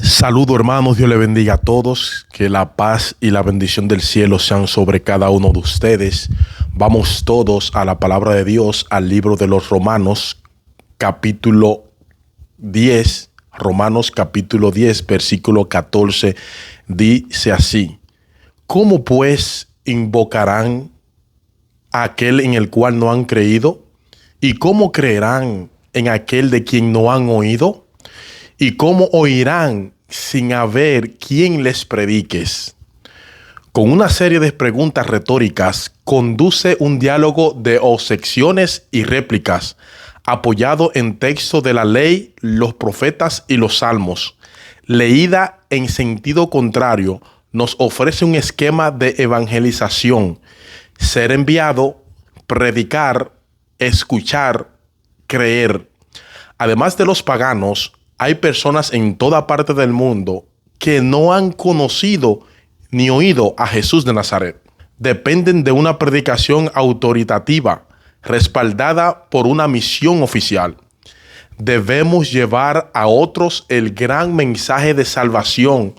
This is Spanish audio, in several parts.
Saludo hermanos, Dios le bendiga a todos, que la paz y la bendición del cielo sean sobre cada uno de ustedes. Vamos todos a la palabra de Dios, al libro de los Romanos, capítulo 10, Romanos capítulo 10, versículo 14, dice así: ¿Cómo pues invocarán a aquel en el cual no han creído? ¿Y cómo creerán en aquel de quien no han oído? ¿Y cómo oirán sin haber quien les prediques? Con una serie de preguntas retóricas conduce un diálogo de objeciones y réplicas, apoyado en texto de la ley, los profetas y los salmos. Leída en sentido contrario, nos ofrece un esquema de evangelización: ser enviado, predicar, escuchar, creer. Además de los paganos, hay personas en toda parte del mundo que no han conocido ni oído a Jesús de Nazaret. Dependen de una predicación autoritativa, respaldada por una misión oficial. Debemos llevar a otros el gran mensaje de salvación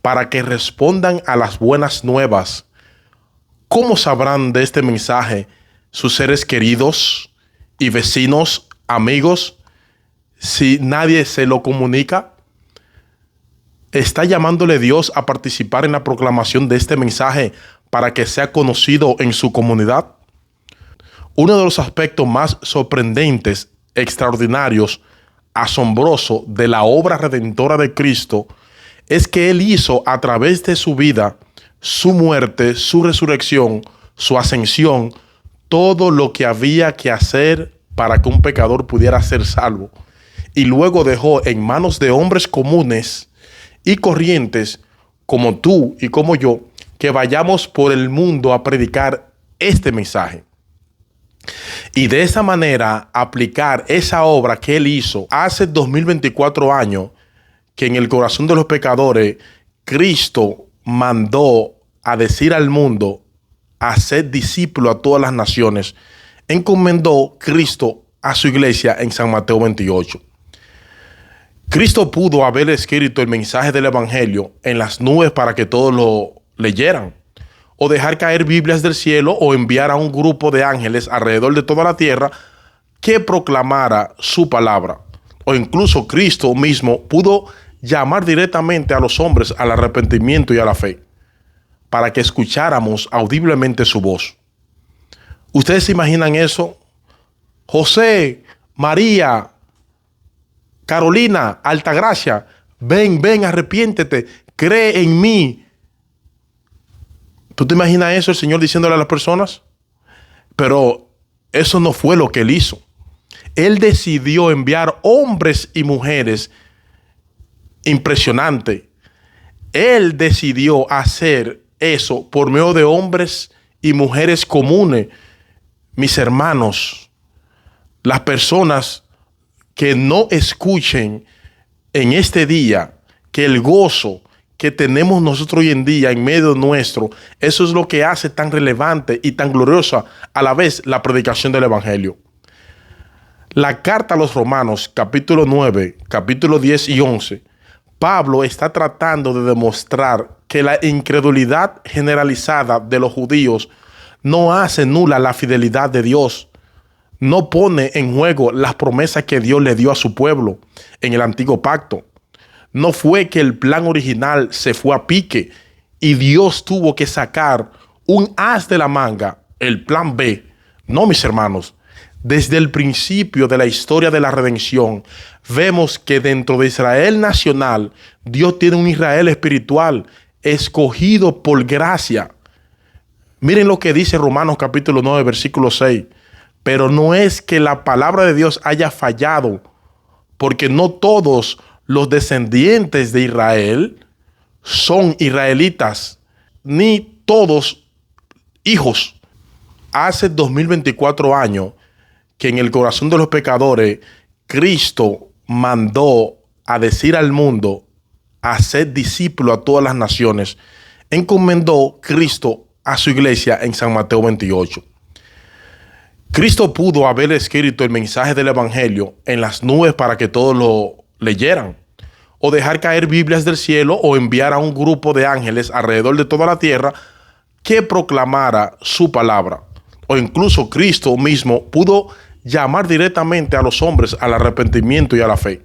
para que respondan a las buenas nuevas. ¿Cómo sabrán de este mensaje sus seres queridos y vecinos, amigos, si nadie se lo comunica? ¿Está llamándole Dios a participar en la proclamación de este mensaje para que sea conocido en su comunidad? Uno de los aspectos más sorprendentes, extraordinarios, asombroso de la obra redentora de Cristo es que Él hizo a través de su vida, su muerte, su resurrección, su ascensión, todo lo que había que hacer para que un pecador pudiera ser salvo. Y luego dejó en manos de hombres comunes y corrientes como tú y como yo que vayamos por el mundo a predicar este mensaje. Y de esa manera aplicar esa obra que Él hizo hace 2024 años, que en el corazón de los pecadores Cristo mandó a decir al mundo, a ser discípulo a todas las naciones, encomendó Cristo a su iglesia en San Mateo 28. Cristo pudo haber escrito el mensaje del evangelio en las nubes para que todos lo leyeran, o dejar caer Biblias del cielo, o enviar a un grupo de ángeles alrededor de toda la tierra que proclamara su palabra. O incluso Cristo mismo pudo llamar directamente a los hombres al arrepentimiento y a la fe, para que escucháramos audiblemente su voz. ¿Ustedes se imaginan eso? José, María, Carolina, Altagracia, ven, arrepiéntete, cree en mí. ¿Tú te imaginas eso, el Señor diciéndole a las personas? Pero eso no fue lo que Él hizo. Él decidió enviar hombres y mujeres impresionantes. Él decidió hacer eso por medio de hombres y mujeres comunes. Mis hermanos, las personas que no escuchen en este día que el gozo que tenemos nosotros hoy en día en medio nuestro, eso es lo que hace tan relevante y tan gloriosa a la vez la predicación del evangelio. La carta a los Romanos, capítulo 9, capítulo 10 y 11, Pablo está tratando de demostrar que la incredulidad generalizada de los judíos no hace nula la fidelidad de Dios. No pone en juego las promesas que Dios le dio a su pueblo en el antiguo pacto. No fue que el plan original se fue a pique y Dios tuvo que sacar un as de la manga, el plan B. No, mis hermanos. Desde el principio de la historia de la redención, vemos que dentro de Israel nacional, Dios tiene un Israel espiritual escogido por gracia. Miren lo que dice Romanos capítulo 9, versículo 6. Pero no es que la palabra de Dios haya fallado, porque no todos los descendientes de Israel son israelitas, ni todos hijos. Hace 2024 años que en el corazón de los pecadores, Cristo mandó a decir al mundo, a ser discípulo a todas las naciones. Encomendó Cristo a su iglesia en San Mateo 28. Cristo pudo haber escrito el mensaje del evangelio en las nubes para que todos lo leyeran, o dejar caer Biblias del cielo o enviar a un grupo de ángeles alrededor de toda la tierra que proclamara su palabra. O incluso Cristo mismo pudo llamar directamente a los hombres al arrepentimiento y a la fe,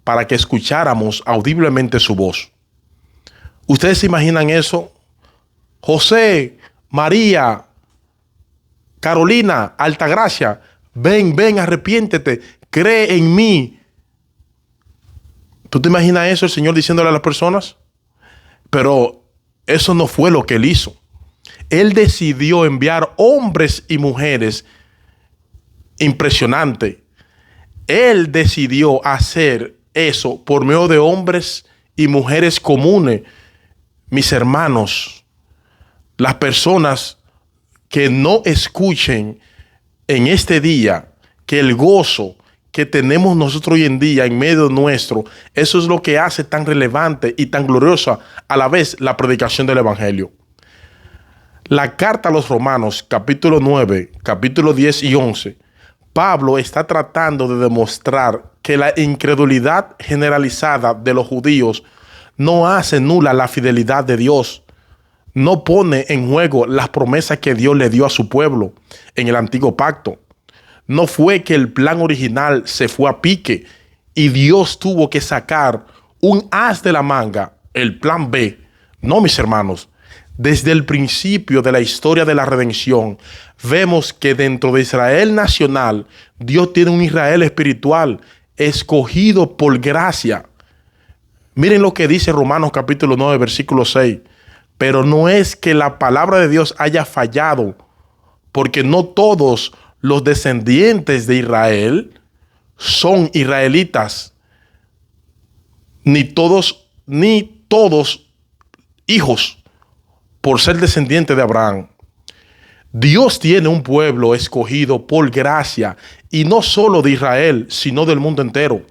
para que escucháramos audiblemente su voz. ¿Ustedes se imaginan eso? José, María, Carolina, Altagracia, ven, arrepiéntete, cree en mí. ¿Tú te imaginas eso, el Señor diciéndole a las personas? Pero eso no fue lo que Él hizo. Él decidió enviar hombres y mujeres impresionantes. Él decidió hacer eso por medio de hombres y mujeres comunes. Mis hermanos, las personas que no escuchen en este día que el gozo que tenemos nosotros hoy en día en medio nuestro, eso es lo que hace tan relevante y tan gloriosa a la vez la predicación del evangelio. La carta a los Romanos, capítulo 9, capítulo 10 y 11, Pablo está tratando de demostrar que la incredulidad generalizada de los judíos no hace nula la fidelidad de Dios. No pone en juego las promesas que Dios le dio a su pueblo en el antiguo pacto. No fue que el plan original se fue a pique y Dios tuvo que sacar un as de la manga, el plan B. No, mis hermanos. Desde el principio de la historia de la redención, vemos que dentro de Israel nacional, Dios tiene un Israel espiritual escogido por gracia. Miren lo que dice Romanos capítulo 9, versículo 6. Pero no es que la palabra de Dios haya fallado, porque no todos los descendientes de Israel son israelitas, ni todos hijos por ser descendiente de Abraham. Dios tiene un pueblo escogido por gracia, y no solo de Israel, sino del mundo entero,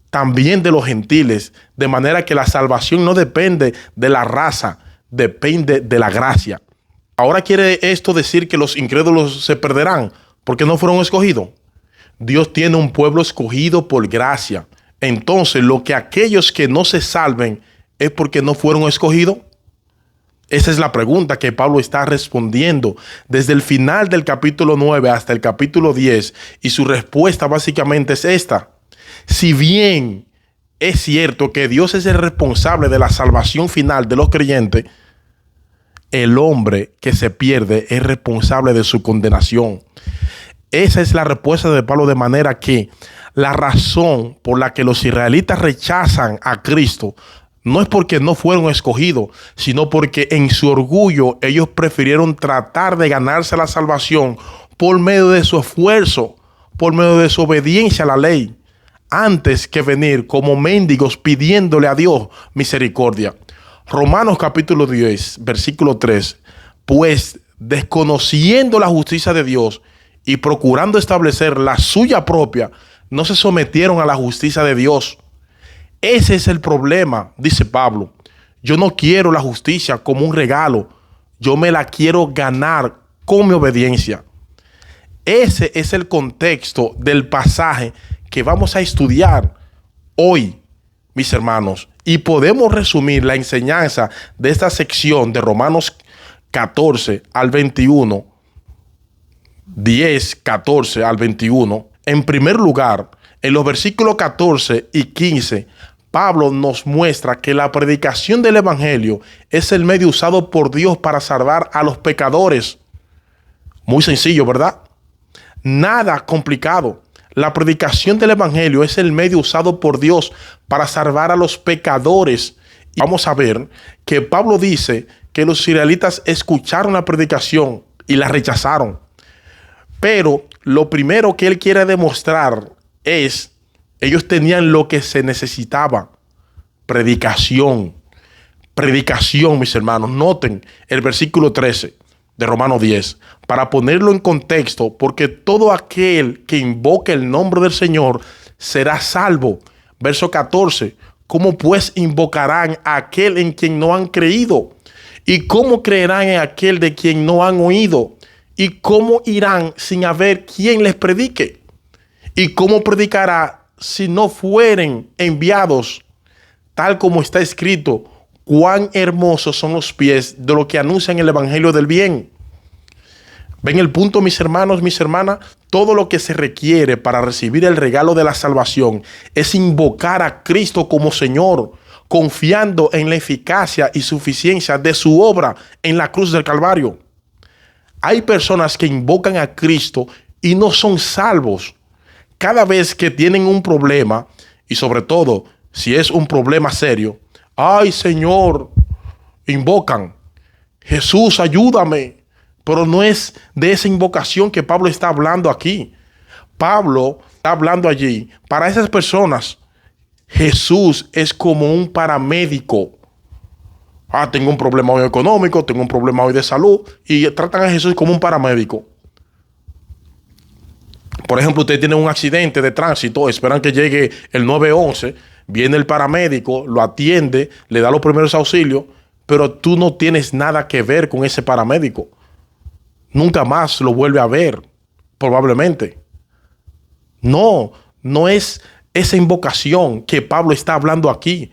también de los gentiles, de manera que la salvación no depende de la raza, depende de la gracia. Ahora, ¿quiere esto decir que los incrédulos se perderán porque no fueron escogidos? Dios tiene un pueblo escogido por gracia. Entonces, lo que aquellos que no se salven es porque no fueron escogidos. Esa es la pregunta que Pablo está respondiendo desde el final del capítulo 9 hasta el capítulo 10, y su respuesta básicamente es esta. Si bien es cierto que Dios es el responsable de la salvación final de los creyentes, el hombre que se pierde es responsable de su condenación. Esa es la respuesta de Pablo, de manera que la razón por la que los israelitas rechazan a Cristo no es porque no fueron escogidos, sino porque en su orgullo ellos prefirieron tratar de ganarse la salvación por medio de su esfuerzo, por medio de su obediencia a la ley, antes que venir como mendigos pidiéndole a Dios misericordia. Romanos capítulo 10, versículo 3. Pues desconociendo la justicia de Dios y procurando establecer la suya propia, no se sometieron a la justicia de Dios. Ese es el problema, dice Pablo. Yo no quiero la justicia como un regalo. Yo me la quiero ganar con mi obediencia. Ese es el contexto del pasaje que vamos a estudiar hoy, mis hermanos. Y podemos resumir la enseñanza de esta sección de Romanos 14 al 21, 10, 14 al 21. En primer lugar, en los versículos 14 y 15, Pablo nos muestra que la predicación del evangelio es el medio usado por Dios para salvar a los pecadores. Muy sencillo, ¿verdad? Nada complicado. La predicación del evangelio es el medio usado por Dios para salvar a los pecadores. Y vamos a ver que Pablo dice que los israelitas escucharon la predicación y la rechazaron. Pero lo primero que él quiere demostrar es, ellos tenían lo que se necesitaba: predicación. Predicación, mis hermanos. Noten el versículo 13 de Romanos 10, para ponerlo en contexto, porque todo aquel que invoque el nombre del Señor será salvo. Verso 14, ¿cómo pues invocarán a aquel en quien no han creído? ¿Y cómo creerán en aquel de quien no han oído? ¿Y cómo irán sin haber quien les predique? ¿Y cómo predicará si no fueren enviados? tal como está escrito, cuán hermosos son los pies de los que anuncian el evangelio del bien. ¿Ven el punto, mis hermanos, mis hermanas? Todo lo que se requiere para recibir el regalo de la salvación es invocar a Cristo como Señor, confiando en la eficacia y suficiencia de su obra en la cruz del Calvario. Hay personas que invocan a Cristo y no son salvos. Cada vez que tienen un problema, y sobre todo si es un problema serio, ay Señor, invocan, Jesús, ayúdame. Pero no es de esa invocación que Pablo está hablando aquí. Pablo está hablando allí. Para esas personas, Jesús es como un paramédico. Tengo un problema hoy económico, tengo un problema hoy de salud, y tratan a Jesús como un paramédico. Por ejemplo, usted tiene un accidente de tránsito, esperan que llegue el 911, viene el paramédico, lo atiende, le da los primeros auxilios, pero tú no tienes nada que ver con ese paramédico. Nunca más lo vuelve a ver, probablemente. No es esa invocación que Pablo está hablando aquí.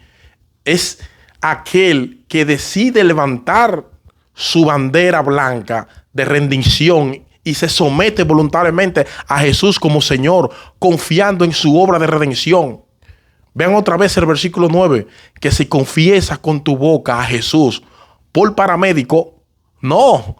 Es aquel que decide levantar su bandera blanca de rendición y se somete voluntariamente a Jesús como Señor, confiando en su obra de redención. Vean otra vez el versículo 9, que si confiesas con tu boca a Jesús por paramédico, no,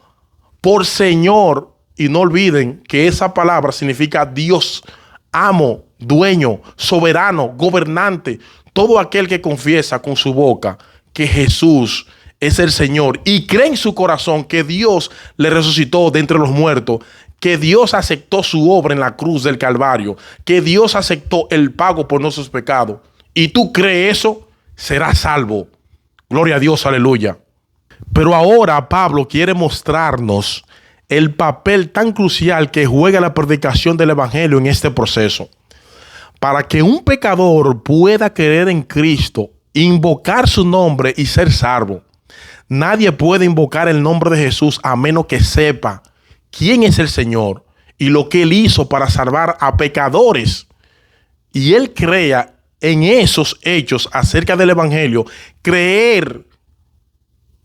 por Señor, y no olviden que esa palabra significa Dios, amo, dueño, soberano, gobernante. Todo aquel que confiesa con su boca que Jesús es el Señor y cree en su corazón que Dios le resucitó de entre los muertos, que Dios aceptó su obra en la cruz del Calvario, que Dios aceptó el pago por nuestros pecados, y tú crees eso, serás salvo. Gloria a Dios, aleluya. Pero ahora Pablo quiere mostrarnos el papel tan crucial que juega la predicación del evangelio en este proceso. Para que un pecador pueda creer en Cristo, invocar su nombre y ser salvo, nadie puede invocar el nombre de Jesús a menos que sepa quién es el Señor y lo que Él hizo para salvar a pecadores. Y Él crea en esos hechos acerca del evangelio, creer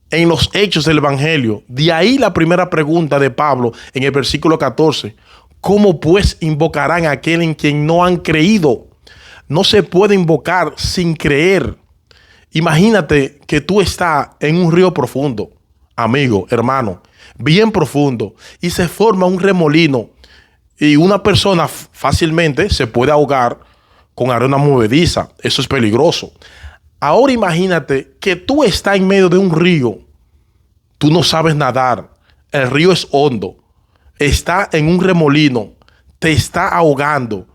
en los hechos del evangelio. De ahí la primera pregunta de Pablo en el versículo 14. ¿Cómo pues invocarán a aquel en quien no han creído? No se puede invocar sin creer. Imagínate que tú estás en un río profundo, amigo, hermano, bien profundo, y se forma un remolino y una persona fácilmente se puede ahogar con arena movediza. Eso es peligroso. Ahora imagínate que tú estás en medio de un río, tú no sabes nadar, el río es hondo, está en un remolino, te está ahogando,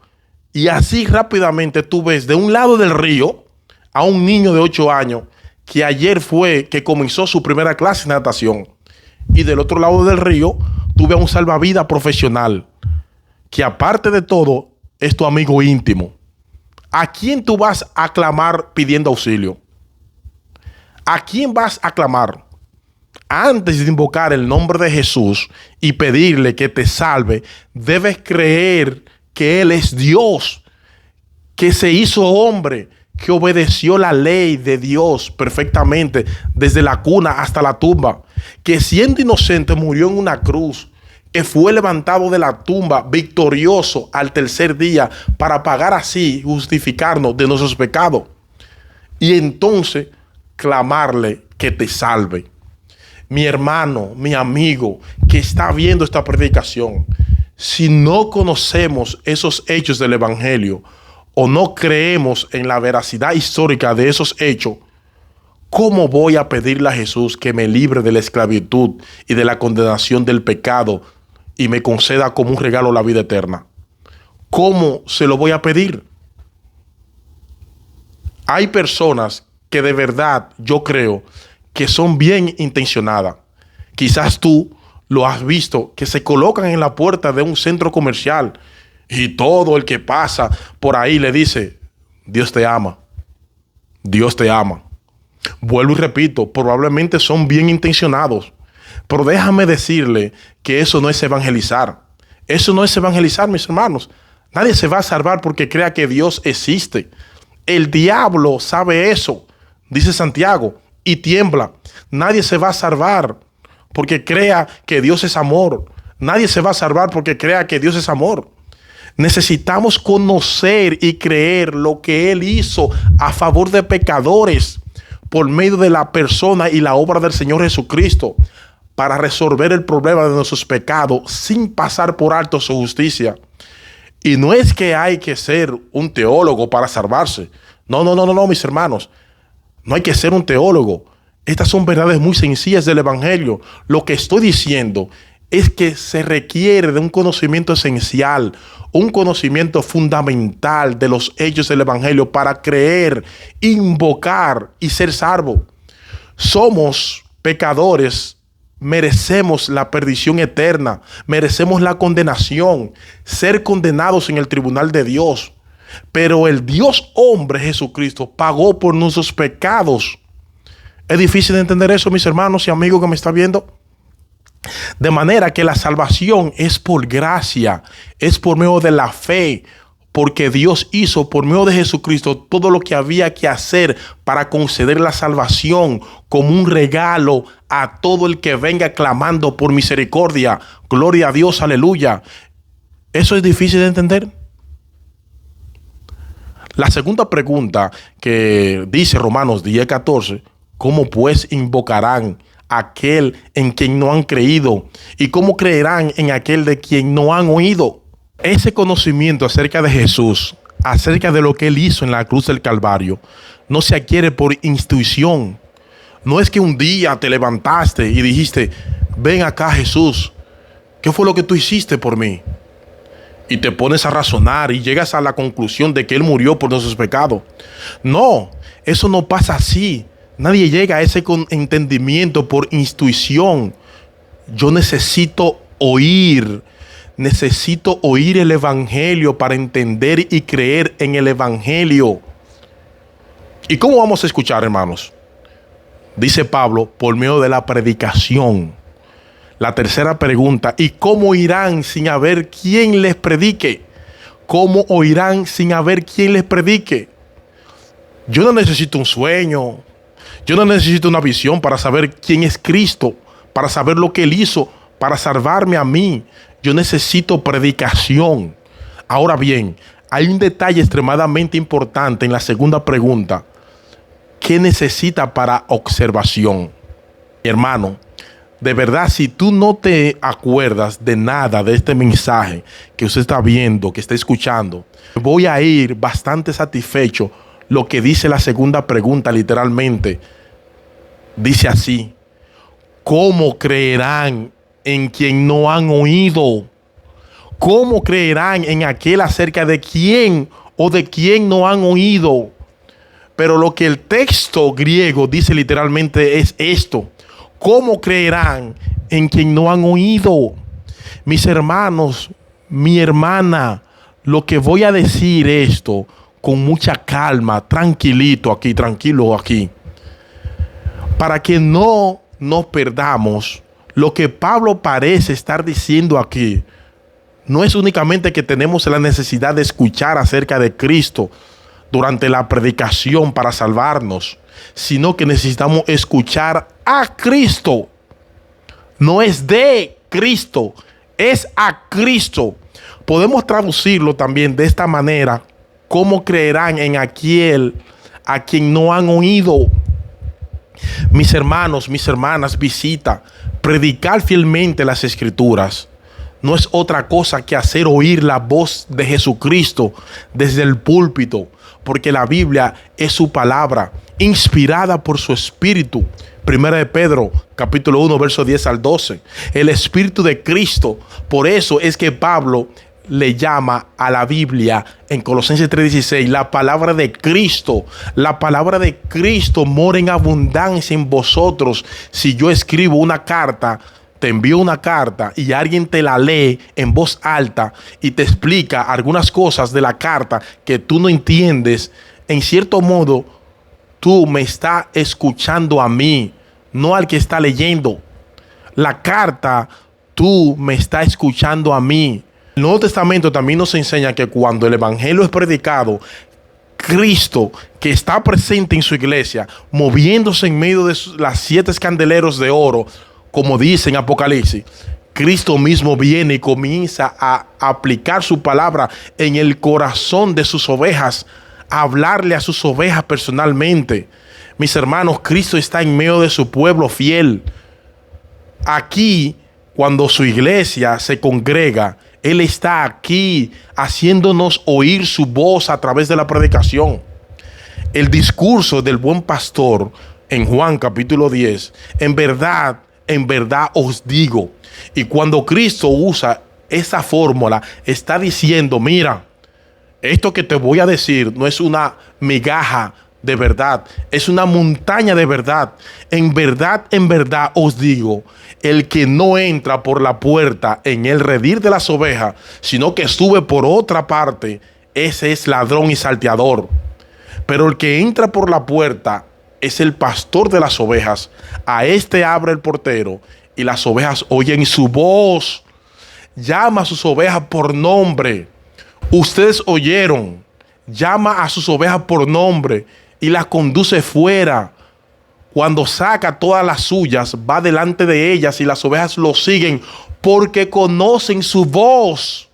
y así rápidamente tú ves de un lado del río a un niño de 8 años que ayer fue que comenzó su primera clase de natación, y del otro lado del río tú ves a un salvavidas profesional que aparte de todo es tu amigo íntimo. ¿A quién tú vas a clamar pidiendo auxilio? ¿A quién vas a clamar? Antes de invocar el nombre de Jesús y pedirle que te salve, debes creer que Él es Dios, que se hizo hombre, que obedeció la ley de Dios perfectamente desde la cuna hasta la tumba, que siendo inocente murió en una cruz, que fue levantado de la tumba victorioso al tercer día para pagar así, justificarnos de nuestros pecados. Y entonces clamarle que te salve. Mi hermano, mi amigo que está viendo esta predicación, si no conocemos esos hechos del evangelio o no creemos en la veracidad histórica de esos hechos, ¿cómo voy a pedirle a Jesús que me libre de la esclavitud y de la condenación del pecado y me conceda como un regalo la vida eterna? ¿Cómo se lo voy a pedir? Hay personas que de verdad yo creo que son bien intencionadas. Quizás tú lo has visto, que se colocan en la puerta de un centro comercial y todo el que pasa por ahí le dice: Dios te ama, Dios te ama. Vuelvo y repito, probablemente son bien intencionados, pero déjame decirle que eso no es evangelizar. Eso no es evangelizar, mis hermanos. Nadie se va a salvar porque crea que Dios existe. El diablo sabe eso. dice Santiago, y tiembla. Nadie se va a salvar porque crea que Dios es amor. Nadie se va a salvar porque crea que Dios es amor. Necesitamos conocer y creer lo que Él hizo a favor de pecadores por medio de la persona y la obra del Señor Jesucristo para resolver el problema de nuestros pecados sin pasar por alto su justicia. Y no es que hay que ser un teólogo para salvarse. No, mis hermanos. No hay que ser un teólogo. Estas son verdades muy sencillas del Evangelio. Lo que estoy diciendo es que se requiere de un conocimiento esencial, un conocimiento fundamental de los hechos del Evangelio para creer, invocar y ser salvo. Somos pecadores, merecemos la perdición eterna, merecemos la condenación, ser condenados en el tribunal de Dios. Pero el Dios hombre Jesucristo pagó por nuestros pecados. Es difícil de entender eso, mis hermanos y amigos que me están viendo. De manera que la salvación es por gracia, es por medio de la fe, porque Dios hizo por medio de Jesucristo todo lo que había que hacer para conceder la salvación como un regalo a todo el que venga clamando por misericordia. Gloria a Dios, aleluya. ¿Eso es difícil de entender? La segunda pregunta que dice Romanos 10:14, ¿cómo pues invocarán a aquel en quien no han creído? ¿Y cómo creerán en aquel de quien no han oído? Ese conocimiento acerca de Jesús, acerca de lo que Él hizo en la cruz del Calvario, no se adquiere por intuición. No es que un día te levantaste y dijiste, ven acá Jesús, ¿qué fue lo que tú hiciste por mí? Y te pones a razonar y llegas a la conclusión de que Él murió por nuestros pecados. No, eso no pasa así. Nadie llega a ese entendimiento por intuición. Yo necesito oír el Evangelio para entender y creer en el Evangelio. ¿Y cómo vamos a escuchar, hermanos? Dice Pablo, por medio de la predicación. La tercera pregunta, ¿y cómo irán sin haber quien les predique? ¿Cómo oirán sin haber quien les predique? Yo no necesito un sueño. Yo no necesito una visión para saber quién es Cristo, para saber lo que Él hizo, para salvarme a mí. Yo necesito predicación. Ahora bien, hay un detalle extremadamente importante en la segunda pregunta. ¿Qué necesita para observación? Hermano, de verdad, si tú no te acuerdas de nada de este mensaje que usted está viendo, que está escuchando, voy a ir bastante satisfecho. Lo que dice la segunda pregunta literalmente, dice así: ¿cómo creerán en quien no han oído? ¿Cómo creerán en aquel acerca de quién o de quién no han oído? Pero lo que el texto griego dice literalmente es esto: ¿cómo creerán en quien no han oído? Mis hermanos, mi hermana, lo que voy a decir esto con mucha calma, tranquilo aquí, para que no nos perdamos. Lo que Pablo parece estar diciendo aquí no es únicamente que tenemos la necesidad de escuchar acerca de Cristo durante la predicación para salvarnos, sino que necesitamos escuchar a Cristo. No es de Cristo, es a Cristo. Podemos traducirlo también de esta manera: ¿cómo creerán en aquel a quien no han oído? Mis hermanos, mis hermanas, predicar fielmente las Escrituras no es otra cosa que hacer oír la voz de Jesucristo desde el púlpito, porque la Biblia es su palabra, inspirada por su Espíritu. Primera de Pedro, capítulo 1, verso 10 al 12. El Espíritu de Cristo. Por eso es que Pablo le llama a la Biblia en Colosenses 3:16 la palabra de Cristo. La palabra de Cristo mora en abundancia en vosotros. Si yo escribo una carta, te envío una carta y alguien te la lee en voz alta y te explica algunas cosas de la carta que tú no entiendes, en cierto modo tú me estás escuchando a mí, no al que está leyendo la carta. Tú me estás escuchando a mí. El Nuevo Testamento también nos enseña que cuando el Evangelio es predicado, Cristo, que está presente en su iglesia, moviéndose en medio de las 7 candeleros de oro, como dice en Apocalipsis, Cristo mismo viene y comienza a aplicar su palabra en el corazón de sus ovejas, a hablarle a sus ovejas personalmente. Mis hermanos, Cristo está en medio de su pueblo fiel. Aquí, cuando su iglesia se congrega, Él está aquí haciéndonos oír su voz a través de la predicación. El discurso del buen pastor en Juan capítulo 10, en verdad os digo. Y cuando Cristo usa esa fórmula, está diciendo, mira, esto que te voy a decir no es una migaja de verdad, es una montaña de verdad. En verdad os digo, el que no entra por la puerta en el redil de las ovejas, sino que sube por otra parte, ese es ladrón y salteador. Pero el que entra por la puerta es el pastor de las ovejas. A este abre el portero y las ovejas oyen su voz. Llama a sus ovejas por nombre. Ustedes oyeron. Llama a sus ovejas por nombre y las conduce fuera. Cuando saca todas las suyas, va delante de ellas y las ovejas lo siguen porque conocen su voz.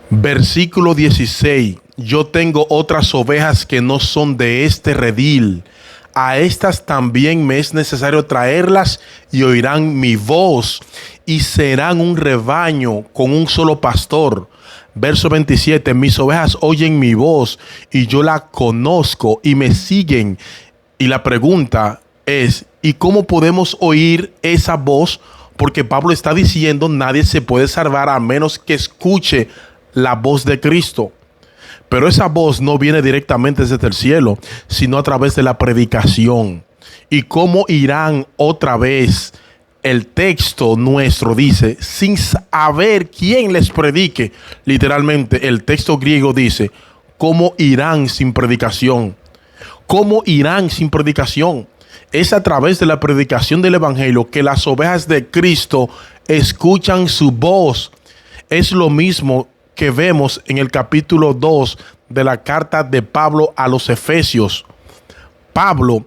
Versículo 16. Yo tengo otras ovejas que no son de este redil. A estas también me es necesario traerlas y oirán mi voz y serán un rebaño con un solo pastor. Verso 27, mis ovejas oyen mi voz y yo la conozco y me siguen. Y la pregunta es, ¿y cómo podemos oír esa voz? Porque Pablo está diciendo, nadie se puede salvar a menos que escuche la voz de Cristo. Pero esa voz no viene directamente desde el cielo, sino a través de la predicación. ¿Y cómo irán otra vez? El texto nuestro dice, sin saber quién les predique. Literalmente, el texto griego dice, ¿cómo irán sin predicación? ¿Cómo irán sin predicación? Es a través de la predicación del evangelio que las ovejas de Cristo escuchan su voz. Es lo mismo que vemos en el capítulo 2 de la carta de Pablo a los Efesios. Pablo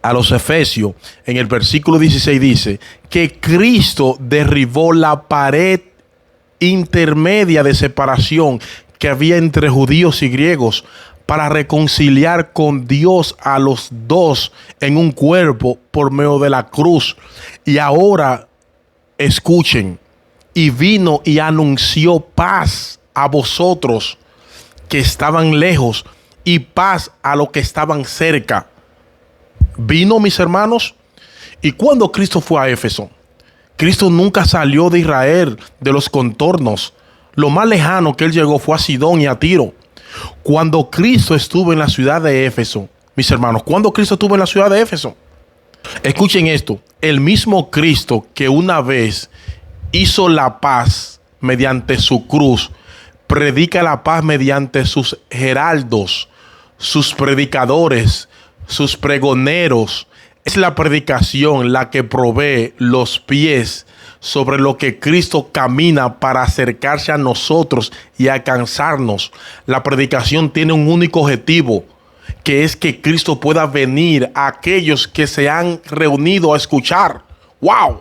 a los Efesios en el versículo 16 dice que Cristo derribó la pared intermedia de separación que había entre judíos y griegos para reconciliar con Dios a los dos en un cuerpo por medio de la cruz. Y ahora escuchen, y vino y anunció paz a vosotros que estaban lejos y paz a los que estaban cerca. Vino, mis hermanos. Y cuando Cristo fue a Éfeso, Cristo nunca salió de Israel, de los contornos. Lo más lejano que él llegó fue a Sidón y a Tiro. Cuando Cristo estuvo en la ciudad de Éfeso, mis hermanos, cuando Cristo estuvo en la ciudad de Éfeso, escuchen esto, el mismo Cristo que una vez hizo la paz mediante su cruz, predica la paz mediante sus heraldos, sus predicadores, sus pregoneros. Es la predicación la que provee los pies sobre lo que Cristo camina para acercarse a nosotros y alcanzarnos. La predicación tiene un único objetivo, que es que Cristo pueda venir a aquellos que se han reunido a escuchar. ¡Wow!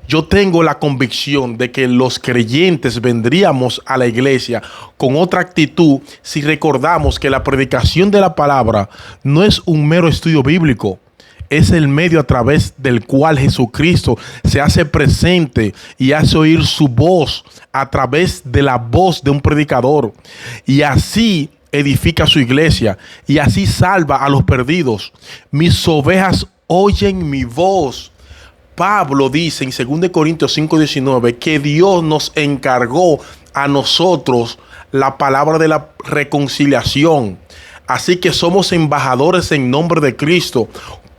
Yo tengo la convicción de que los creyentes vendríamos a la iglesia con otra actitud si recordamos que la predicación de la palabra no es un mero estudio bíblico. Es el medio a través del cual Jesucristo se hace presente y hace oír su voz a través de la voz de un predicador. Y así edifica su iglesia y así salva a los perdidos. Mis ovejas oyen mi voz. Pablo dice en 2 Corintios 5:19 que Dios nos encargó a nosotros la palabra de la reconciliación. Así que somos embajadores en nombre de Cristo,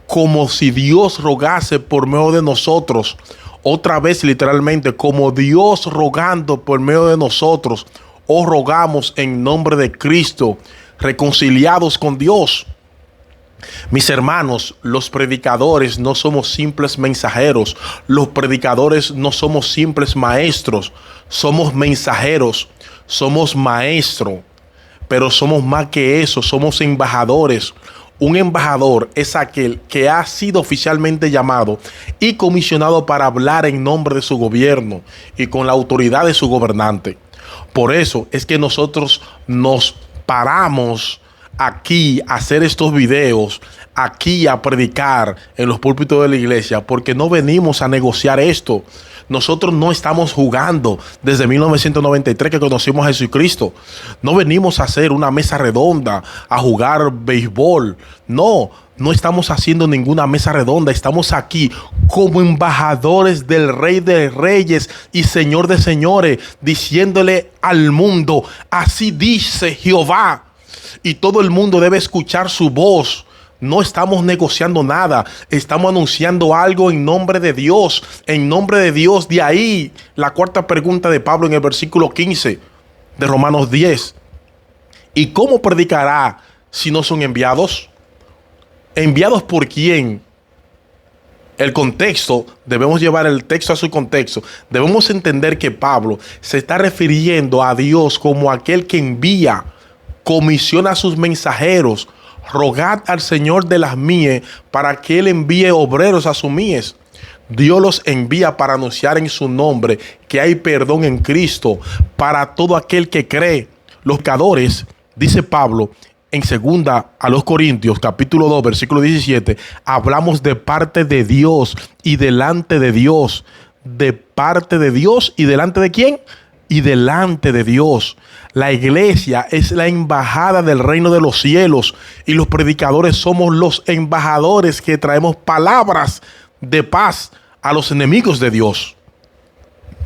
como si Dios rogase por medio de nosotros. Otra vez, literalmente, como Dios rogando por medio de nosotros, os rogamos en nombre de Cristo, reconciliados con Dios. Mis hermanos, los predicadores no somos simples mensajeros. Los predicadores no somos simples maestros. Somos mensajeros, somos maestros. pero somos más que eso, somos embajadores. Un embajador es aquel que ha sido oficialmente llamado y comisionado para hablar en nombre de su gobierno y con la autoridad de su gobernante. Por eso es que nosotros nos paramos aquí a hacer estos videos, aquí a predicar en los púlpitos de la iglesia, porque no venimos a negociar esto. Nosotros no estamos jugando desde 1993 que conocimos a Jesucristo. No venimos a hacer una mesa redonda, a jugar béisbol. No, no estamos haciendo ninguna mesa redonda. Estamos aquí como embajadores del Rey de Reyes y Señor de Señores, diciéndole al mundo, así dice Jehová. Y todo el mundo debe escuchar su voz. No estamos negociando nada, estamos anunciando algo en nombre de Dios, en nombre de Dios. De ahí la cuarta pregunta de Pablo en el versículo 15 de Romanos 10. ¿Y cómo predicará si no son enviados? ¿Enviados por quién? El contexto, debemos llevar el texto a su contexto. Debemos entender que Pablo se está refiriendo a Dios como aquel que envía, comisiona a sus mensajeros. Rogad al Señor de las mies para que Él envíe obreros a sus mies. Dios los envía para anunciar en su nombre que hay perdón en Cristo para todo aquel que cree. Los pecadores, dice Pablo en segunda a los Corintios, capítulo 2, versículo 17, hablamos de parte de Dios y delante de Dios. ¿De parte de Dios y delante de quién? Y delante de Dios. La iglesia es la embajada del reino de los cielos y los predicadores somos los embajadores que traemos palabras de paz a los enemigos de Dios.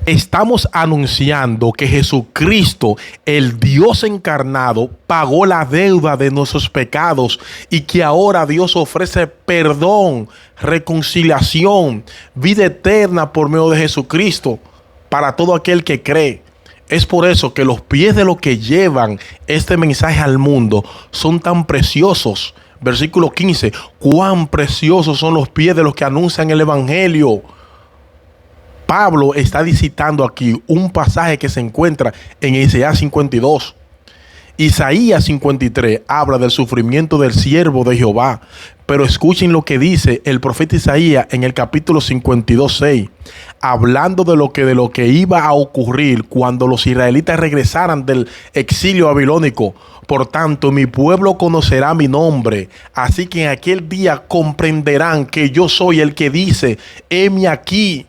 Estamos anunciando que Jesucristo, el Dios encarnado, pagó la deuda de nuestros pecados y que ahora Dios ofrece perdón, reconciliación, vida eterna por medio de Jesucristo para todo aquel que cree. Es por eso que los pies de los que llevan este mensaje al mundo son tan preciosos. Versículo 15, cuán preciosos son los pies de los que anuncian el evangelio. Pablo está citando aquí un pasaje que se encuentra en Isaías 52. Isaías 53 habla del sufrimiento del siervo de Jehová. Pero escuchen lo que dice el profeta Isaías en el capítulo 52:6, hablando de lo que iba a ocurrir cuando los israelitas regresaran del exilio babilónico. Por tanto, mi pueblo conocerá mi nombre, así que en aquel día comprenderán que yo soy el que dice, heme aquí.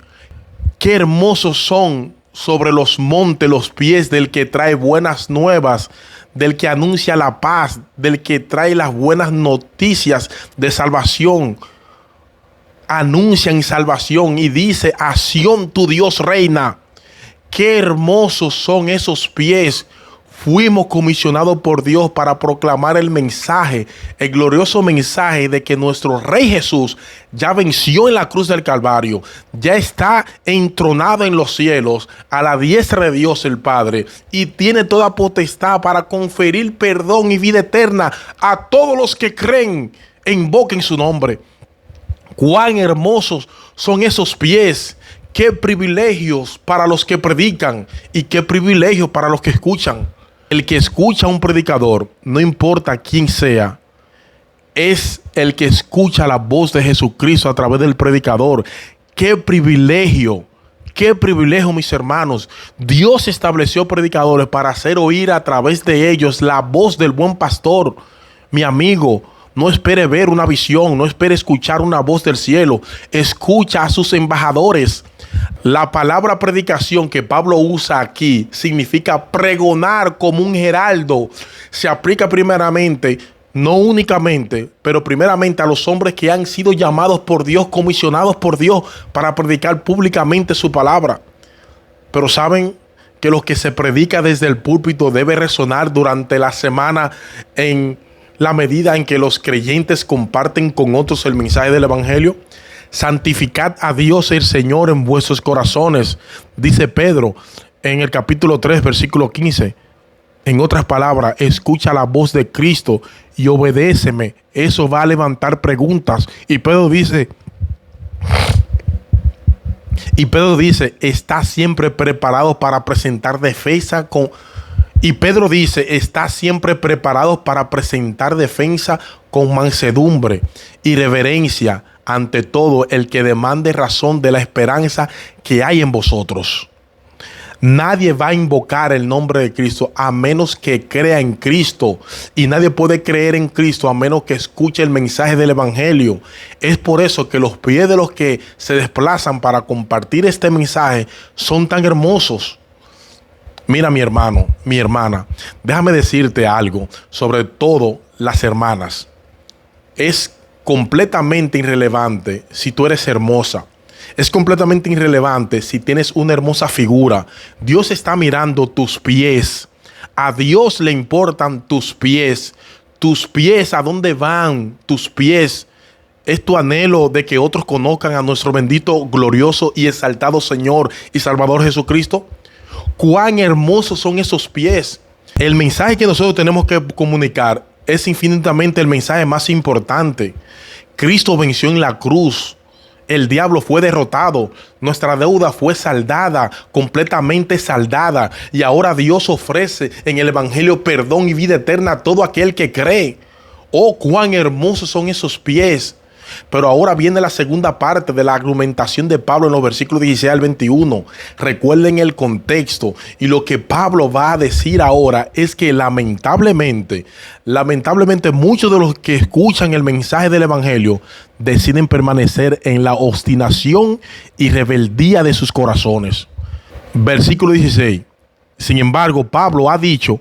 Qué hermosos son sobre los montes los pies del que trae buenas nuevas, del que anuncia la paz, del que trae las buenas noticias de salvación. Anuncian salvación y dice, a Sión tu Dios reina. Qué hermosos son esos pies. Fuimos comisionados por Dios para proclamar el mensaje, el glorioso mensaje de que nuestro Rey Jesús ya venció en la cruz del Calvario, ya está entronado en los cielos a la diestra de Dios el Padre y tiene toda potestad para conferir perdón y vida eterna a todos los que creen e invoquen su nombre. Cuán hermosos son esos pies. Qué privilegios para los que predican y qué privilegios para los que escuchan. El que escucha a un predicador, no importa quién sea, es el que escucha la voz de Jesucristo a través del predicador. ¡Qué privilegio! ¡Qué privilegio, mis hermanos! Dios estableció predicadores para hacer oír a través de ellos la voz del buen pastor. Mi amigo, no espere ver una visión, no espere escuchar una voz del cielo. Escucha a sus embajadores. La palabra predicación que Pablo usa aquí significa pregonar como un heraldo. Se aplica primeramente, no únicamente, pero primeramente a los hombres que han sido llamados por Dios, comisionados por Dios para predicar públicamente su palabra. Pero saben que lo que se predica desde el púlpito debe resonar durante la semana en la medida en que los creyentes comparten con otros el mensaje del evangelio. Santificad a Dios el Señor en vuestros corazones, dice Pedro en el capítulo 3, versículo 15. En otras palabras, escucha la voz de Cristo y obedéceme. Eso va a levantar preguntas. Y Pedro dice, está siempre preparado para presentar defensa Y Pedro dice, está siempre preparado para presentar defensa con mansedumbre y reverencia ante todo el que demande razón de la esperanza que hay en vosotros. Nadie va a invocar el nombre de Cristo a menos que crea en Cristo. Y nadie puede creer en Cristo a menos que escuche el mensaje del Evangelio. Es por eso que los pies de los que se desplazan para compartir este mensaje son tan hermosos. Mira, mi hermano, mi hermana, déjame decirte algo, sobre todo las hermanas. Es completamente irrelevante si tú eres hermosa. Es completamente irrelevante si tienes una hermosa figura. Dios está mirando tus pies. A Dios le importan tus pies. Tus pies, ¿a dónde van tus pies? ¿Es tu anhelo de que otros conozcan a nuestro bendito, glorioso y exaltado Señor y Salvador Jesucristo? Cuán hermosos son esos pies. El mensaje que nosotros tenemos que comunicar es infinitamente el mensaje más importante. Cristo venció en la cruz. El diablo fue derrotado. Nuestra deuda fue saldada, completamente saldada. Y ahora Dios ofrece en el Evangelio perdón y vida eterna a todo aquel que cree. Oh, cuán hermosos son esos pies. Pero ahora viene la segunda parte de la argumentación de Pablo en los versículos 16 al 21. Recuerden el contexto. Y lo que Pablo va a decir ahora es que lamentablemente muchos de los que escuchan el mensaje del Evangelio deciden permanecer en la obstinación y rebeldía de sus corazones. Versículo 16. Sin embargo, Pablo ha dicho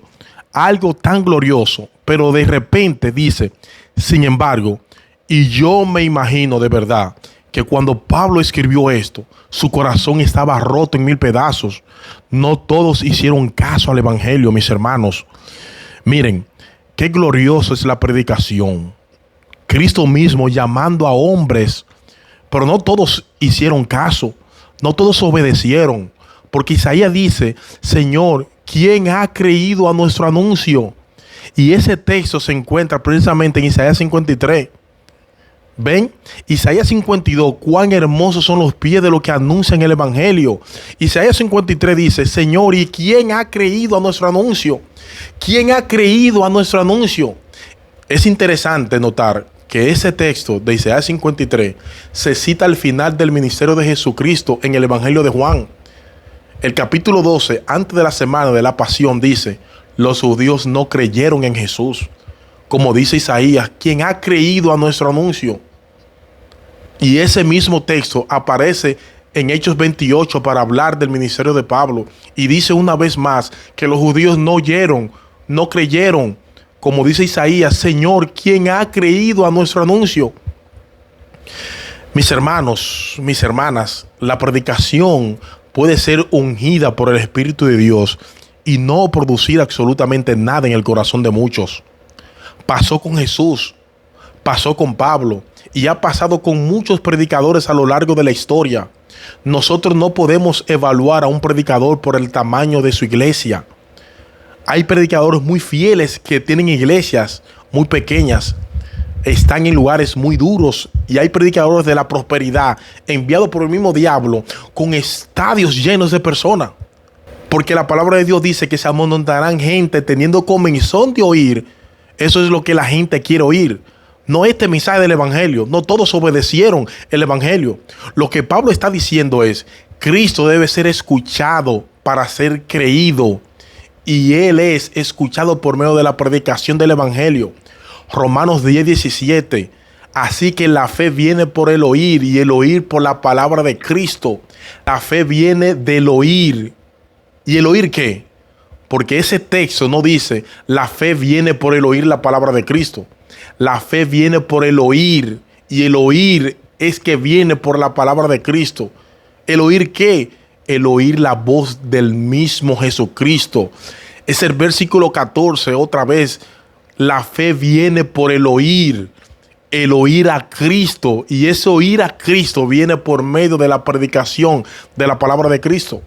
algo tan glorioso, pero de repente dice, sin embargo, y yo me imagino de verdad que cuando Pablo escribió esto, su corazón estaba roto en mil pedazos. No todos hicieron caso al Evangelio, mis hermanos. Miren, qué glorioso es la predicación. Cristo mismo llamando a hombres, pero no todos hicieron caso, no todos obedecieron. Porque Isaías dice, Señor, ¿quién ha creído a nuestro anuncio? Y ese texto se encuentra precisamente en Isaías 53. ¿Ven? Isaías 52, cuán hermosos son los pies de los que anuncian el Evangelio. Isaías 53 dice, Señor, ¿y quién ha creído a nuestro anuncio? ¿Quién ha creído a nuestro anuncio? Es interesante notar que ese texto de Isaías 53 se cita al final del ministerio de Jesucristo en el Evangelio de Juan. El capítulo 12, antes de la semana de la pasión, dice, los judíos no creyeron en Jesús. Como dice Isaías, ¿quién ha creído a nuestro anuncio? Y ese mismo texto aparece en Hechos 28 para hablar del ministerio de Pablo. Y dice una vez más que los judíos no oyeron, no creyeron. Como dice Isaías, Señor, ¿quién ha creído a nuestro anuncio? Mis hermanos, mis hermanas, la predicación puede ser ungida por el Espíritu de Dios y no producir absolutamente nada en el corazón de muchos. Pasó con Jesús, pasó con Pablo y ha pasado con muchos predicadores a lo largo de la historia. Nosotros no podemos evaluar a un predicador por el tamaño de su iglesia. Hay predicadores muy fieles que tienen iglesias muy pequeñas, están en lugares muy duros, y hay predicadores de la prosperidad enviados por el mismo diablo con estadios llenos de personas. Porque la palabra de Dios dice que se amontonarán gente teniendo comezón de oír. Eso es lo que la gente quiere oír. No este mensaje del Evangelio. No todos obedecieron el Evangelio. Lo que Pablo está diciendo es, Cristo debe ser escuchado para ser creído. Y Él es escuchado por medio de la predicación del Evangelio. Romanos 10:17. Así que la fe viene por el oír y el oír por la palabra de Cristo. La fe viene del oír. ¿Y el oír qué? Porque ese texto no dice la fe viene por el oír la palabra de Cristo. La fe viene por el oír, y el oír es que viene por la palabra de Cristo. ¿El oír qué? El oír la voz del mismo Jesucristo. Es el versículo 14 otra vez. La fe viene por el oír a Cristo, y ese oír a Cristo viene por medio de la predicación de la palabra de Cristo.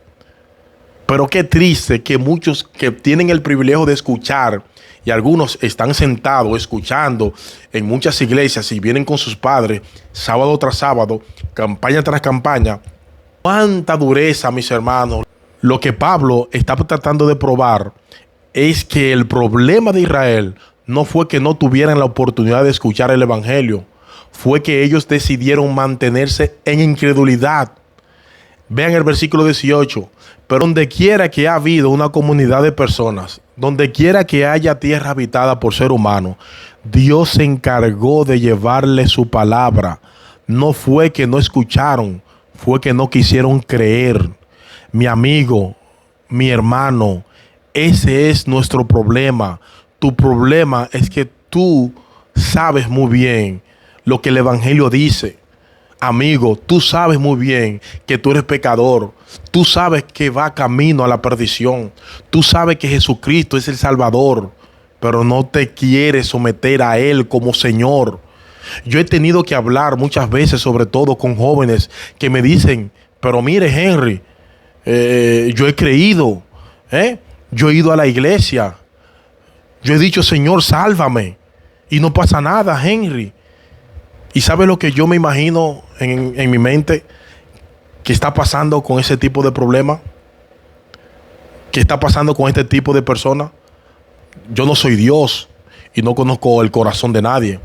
Pero qué triste que muchos que tienen el privilegio de escuchar, y algunos están sentados escuchando en muchas iglesias y vienen con sus padres sábado tras sábado, campaña tras campaña. Cuánta dureza, mis hermanos. Lo que Pablo está tratando de probar es que el problema de Israel no fue que no tuvieran la oportunidad de escuchar el evangelio, fue que ellos decidieron mantenerse en incredulidad. Vean el versículo 18. Pero donde quiera que ha habido una comunidad de personas, donde quiera que haya tierra habitada por ser humano, Dios se encargó de llevarle su palabra. No fue que no escucharon, fue que no quisieron creer. Mi amigo, mi hermano, ese es nuestro problema. Tu problema es que tú sabes muy bien lo que el evangelio dice. Amigo, tú sabes muy bien que tú eres pecador. Tú sabes que va camino a la perdición. Tú sabes que Jesucristo es el Salvador, pero no te quieres someter a Él como Señor. Yo he tenido que hablar muchas veces, sobre todo con jóvenes que me dicen, pero mire, Henry, yo he creído, yo he ido a la iglesia, yo he dicho, Señor, sálvame, y no pasa nada, Henry. ¿Y sabe lo que yo me imagino en mi mente que está pasando con ese tipo de problema? ¿Qué está pasando con este tipo de personas? Yo no soy Dios y no conozco el corazón de nadie.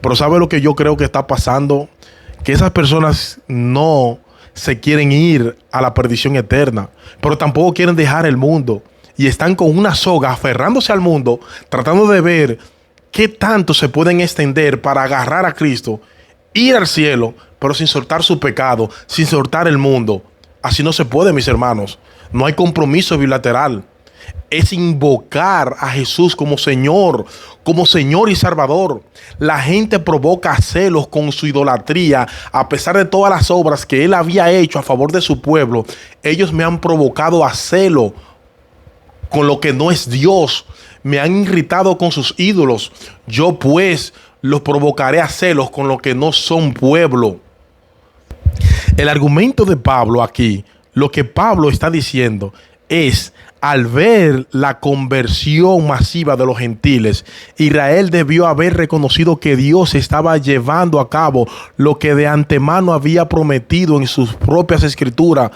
Pero ¿sabe lo que yo creo que está pasando? Que esas personas no se quieren ir a la perdición eterna, pero tampoco quieren dejar el mundo. Y están con una soga aferrándose al mundo, tratando de ver qué tanto se pueden extender para agarrar a Cristo, ir al cielo, pero sin soltar su pecado, sin soltar el mundo. Así no se puede, mis hermanos. No hay compromiso bilateral. Es invocar a Jesús como Señor y Salvador. La gente provoca celos con su idolatría. A pesar de todas las obras que Él había hecho a favor de su pueblo, ellos me han provocado a celo con lo que no es Dios. Me han irritado con sus ídolos. Yo pues los provocaré a celos con lo que no son pueblo. El argumento de Pablo aquí, lo que Pablo está diciendo es, al ver la conversión masiva de los gentiles, Israel debió haber reconocido que Dios estaba llevando a cabo lo que de antemano había prometido en sus propias escrituras.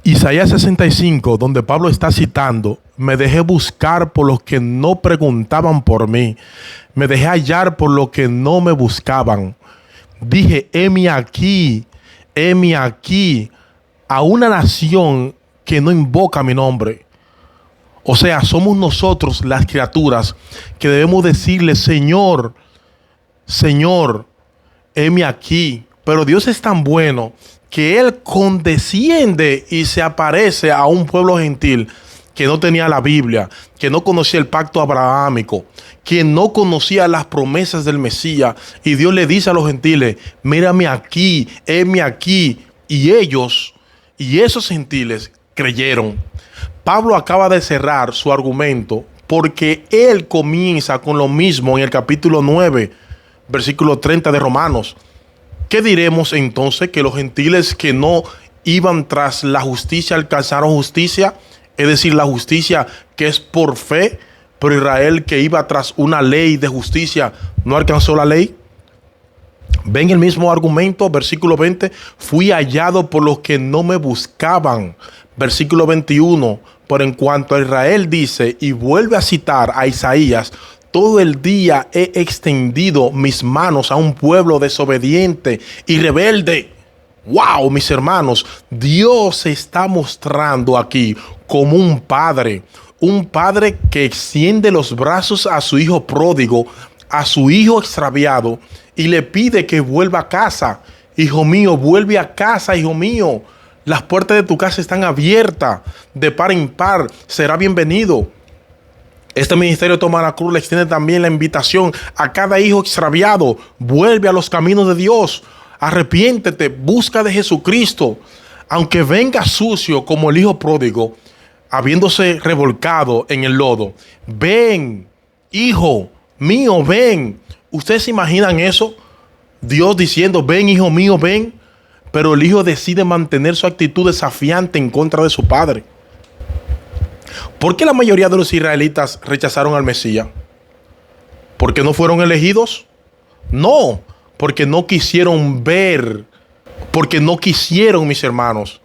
Isaías 65, donde Pablo está citando, me dejé buscar por los que no preguntaban por mí, me dejé hallar por los que no me buscaban. Dije, heme aquí, a una nación que no invoca mi nombre. O sea, somos nosotros las criaturas que debemos decirle, Señor, Señor, heme aquí. Pero Dios es tan bueno que Él condesciende y se aparece a un pueblo gentil que no tenía la Biblia, que no conocía el pacto abrahámico, que no conocía las promesas del Mesías. Y Dios le dice a los gentiles, mírame aquí, heme aquí. Y ellos, y esos gentiles creyeron. Pablo acaba de cerrar su argumento porque él comienza con lo mismo en el capítulo 9, versículo 30 de Romanos. ¿Qué diremos entonces? ¿Que los gentiles que no iban tras la justicia alcanzaron justicia? Es decir, la justicia que es por fe, pero Israel que iba tras una ley de justicia no alcanzó la ley. Ven el mismo argumento, versículo 20, fui hallado por los que no me buscaban. Versículo 21, por en cuanto a Israel dice, y vuelve a citar a Isaías, todo el día he extendido mis manos a un pueblo desobediente y rebelde. ¡Wow, mis hermanos! Dios se está mostrando aquí como un padre que extiende los brazos a su hijo pródigo, a su hijo extraviado, y le pide que vuelva a casa. Hijo mío, vuelve a casa, hijo mío. Las puertas de tu casa están abiertas, de par en par, será bienvenido. Este ministerio Toma la Cruz le extiende también la invitación a cada hijo extraviado. Vuelve a los caminos de Dios, arrepiéntete, busca de Jesucristo. Aunque venga sucio como el hijo pródigo, habiéndose revolcado en el lodo. Ven, hijo mío, ven. ¿Ustedes se imaginan eso? Dios diciendo, ven, hijo mío, ven. Pero el hijo decide mantener su actitud desafiante en contra de su padre. ¿Por qué la mayoría de los israelitas rechazaron al Mesías? ¿Porque no fueron elegidos? No, porque no quisieron ver, porque no quisieron, mis hermanos,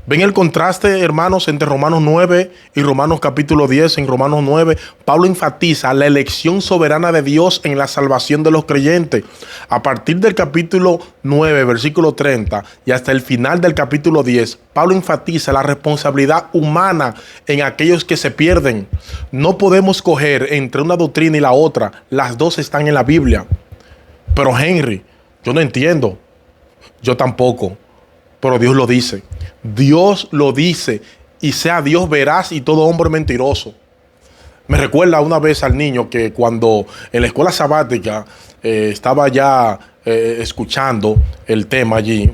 ¿Ven el contraste, hermanos, entre Romanos 9 y Romanos capítulo 10? En Romanos 9, Pablo enfatiza la elección soberana de Dios en la salvación de los creyentes. A partir del capítulo 9, versículo 30, y hasta el final del capítulo 10, Pablo enfatiza la responsabilidad humana en aquellos que se pierden. No podemos coger entre una doctrina y la otra. Las dos están en la Biblia. Pero Henry, yo no entiendo. Yo tampoco. Pero Dios lo dice. Dios lo dice, y sea Dios veraz y todo hombre mentiroso. Me recuerda una vez al niño que cuando en la escuela sabática estaba ya escuchando el tema allí,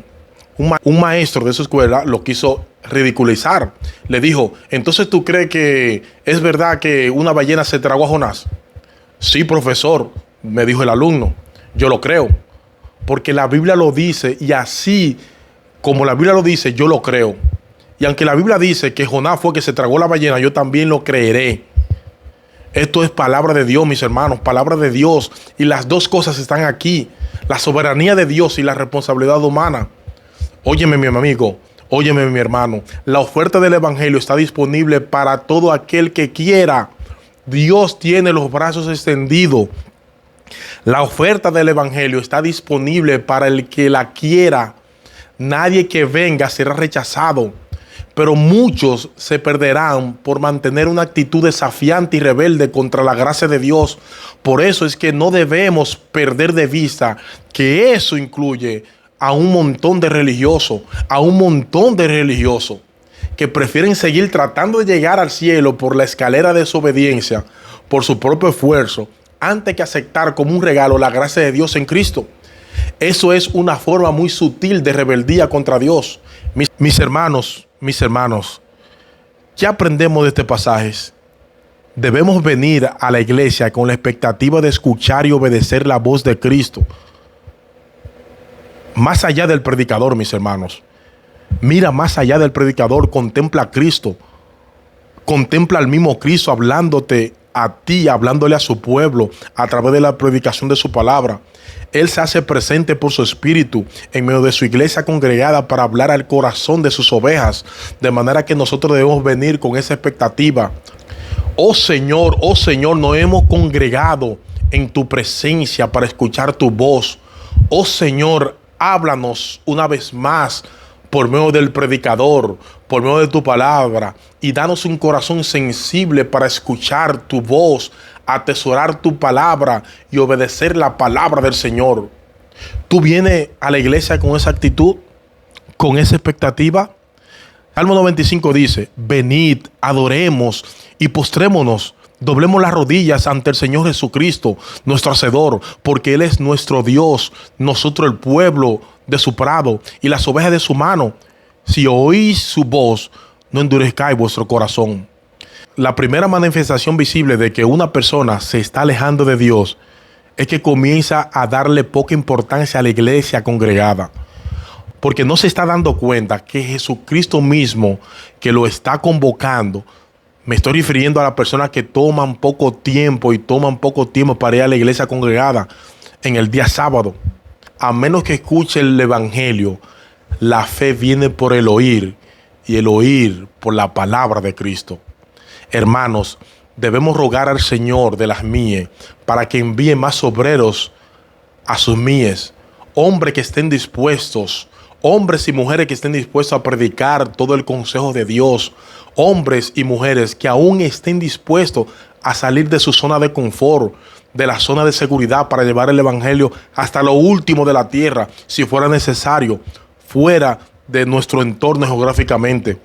un maestro de esa escuela lo quiso ridiculizar. Le dijo: entonces, ¿tú crees que es verdad que una ballena se tragó a Jonás? Sí, profesor, me dijo el alumno. Yo lo creo, porque la Biblia lo dice, y así como la Biblia lo dice, yo lo creo. Y aunque la Biblia dice que Jonás fue que se tragó la ballena, yo también lo creeré. Esto es palabra de Dios, mis hermanos, palabra de Dios. Y las dos cosas están aquí: la soberanía de Dios y la responsabilidad humana. Óyeme, mi amigo, óyeme, mi hermano. La oferta del evangelio está disponible para todo aquel que quiera. Dios tiene los brazos extendidos. La oferta del evangelio está disponible para el que la quiera. Nadie que venga será rechazado, pero muchos se perderán por mantener una actitud desafiante y rebelde contra la gracia de Dios. Por eso es que no debemos perder de vista que eso incluye a un montón de religiosos, que prefieren seguir tratando de llegar al cielo por la escalera de desobediencia, por su propio esfuerzo, antes que aceptar como un regalo la gracia de Dios en Cristo. Eso es una forma muy sutil de rebeldía contra Dios. Mis hermanos, ¿qué aprendemos de este pasaje? Debemos venir a la iglesia con la expectativa de escuchar y obedecer la voz de Cristo. Más allá del predicador, mis hermanos. Mira más allá del predicador, contempla a Cristo. Contempla al mismo Cristo hablándote a ti, hablándole a su pueblo a través de la predicación de su palabra. Él se hace presente por su espíritu en medio de su iglesia congregada para hablar al corazón de sus ovejas, de manera que nosotros debemos venir con esa expectativa. Oh Señor, nos hemos congregado en tu presencia para escuchar tu voz. Oh Señor, háblanos una vez más por medio del predicador, por medio de tu palabra, y danos un corazón sensible para escuchar tu voz, atesorar tu palabra y obedecer la palabra del Señor. ¿Tú vienes a la iglesia con esa actitud, con esa expectativa? Salmo 95 dice: venid, adoremos y postrémonos, doblemos las rodillas ante el Señor Jesucristo, nuestro Hacedor, porque Él es nuestro Dios, nosotros el pueblo de su prado y las ovejas de su mano. Si oís su voz, no endurezcáis vuestro corazón. La primera manifestación visible de que una persona se está alejando de Dios es que comienza a darle poca importancia a la iglesia congregada, porque no se está dando cuenta que Jesucristo mismo, que lo está convocando. Me estoy refiriendo a las personas que toman poco tiempo para ir a la iglesia congregada en el día sábado. A menos que escuche el evangelio, la fe viene por el oír, y el oír por la palabra de Cristo. Hermanos, debemos rogar al Señor de las mies para que envíe más obreros a sus mies, hombres que estén dispuestos, hombres y mujeres que estén dispuestos a predicar todo el consejo de Dios, hombres y mujeres que aún estén dispuestos a salir de su zona de confort, de la zona de seguridad, para llevar el evangelio hasta lo último de la tierra, si fuera necesario, fuera de nuestro entorno geográficamente.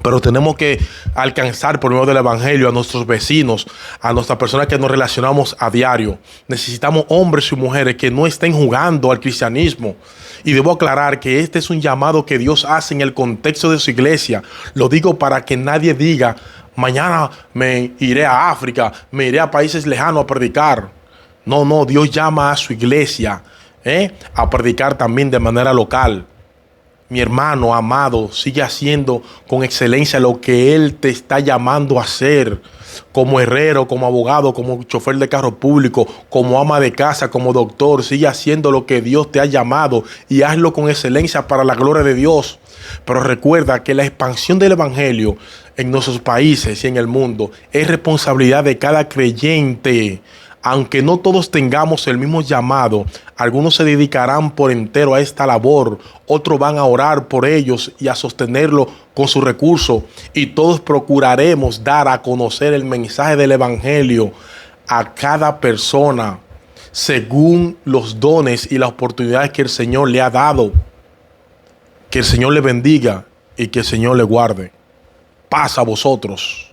Pero tenemos que alcanzar por medio del evangelio a nuestros vecinos, a nuestras personas que nos relacionamos a diario. Necesitamos hombres y mujeres que no estén jugando al cristianismo. Y debo aclarar que este es un llamado que Dios hace en el contexto de su iglesia. Lo digo para que nadie diga: mañana me iré a África, me iré a países lejanos a predicar. No, Dios llama a su iglesia a predicar también de manera local. Mi hermano amado, sigue haciendo con excelencia lo que Él te está llamando a hacer, como herrero, como abogado, como chofer de carro público, como ama de casa, como doctor. Sigue haciendo lo que Dios te ha llamado y hazlo con excelencia para la gloria de Dios. Pero recuerda que la expansión del evangelio en nuestros países y en el mundo es responsabilidad de cada creyente. Aunque no todos tengamos el mismo llamado, algunos se dedicarán por entero a esta labor, otros van a orar por ellos y a sostenerlo con sus recursos, y todos procuraremos dar a conocer el mensaje del evangelio a cada persona según los dones y las oportunidades que el Señor le ha dado. Que el Señor le bendiga y que el Señor le guarde. Paz a vosotros.